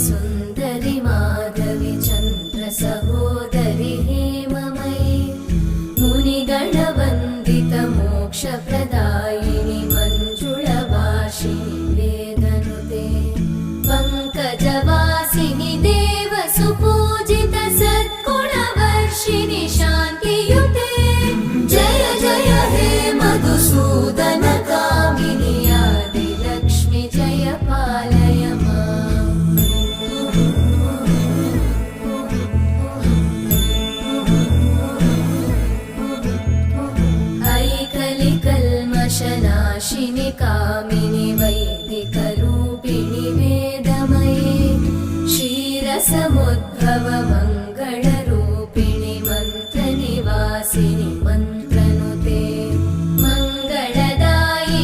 सुन्दरि माधवि चन्द्र सहोदरि हेममयि मुनिगणवन्दित मोक्षप्रदायिनि मञ्जुळभाषिणि वेदनुते पङ्कजवासिनि देवसुपूजित सद्गुणवर्षिणि शान्तियुते जय जय हे मधुसूदन कामिनि आदिलक्ष्मि जय पालय माम्। ऐकलिकल्मषनाशिनि कामिनि वैदिकरूपिणि वेदमये क्षीरसमुद्र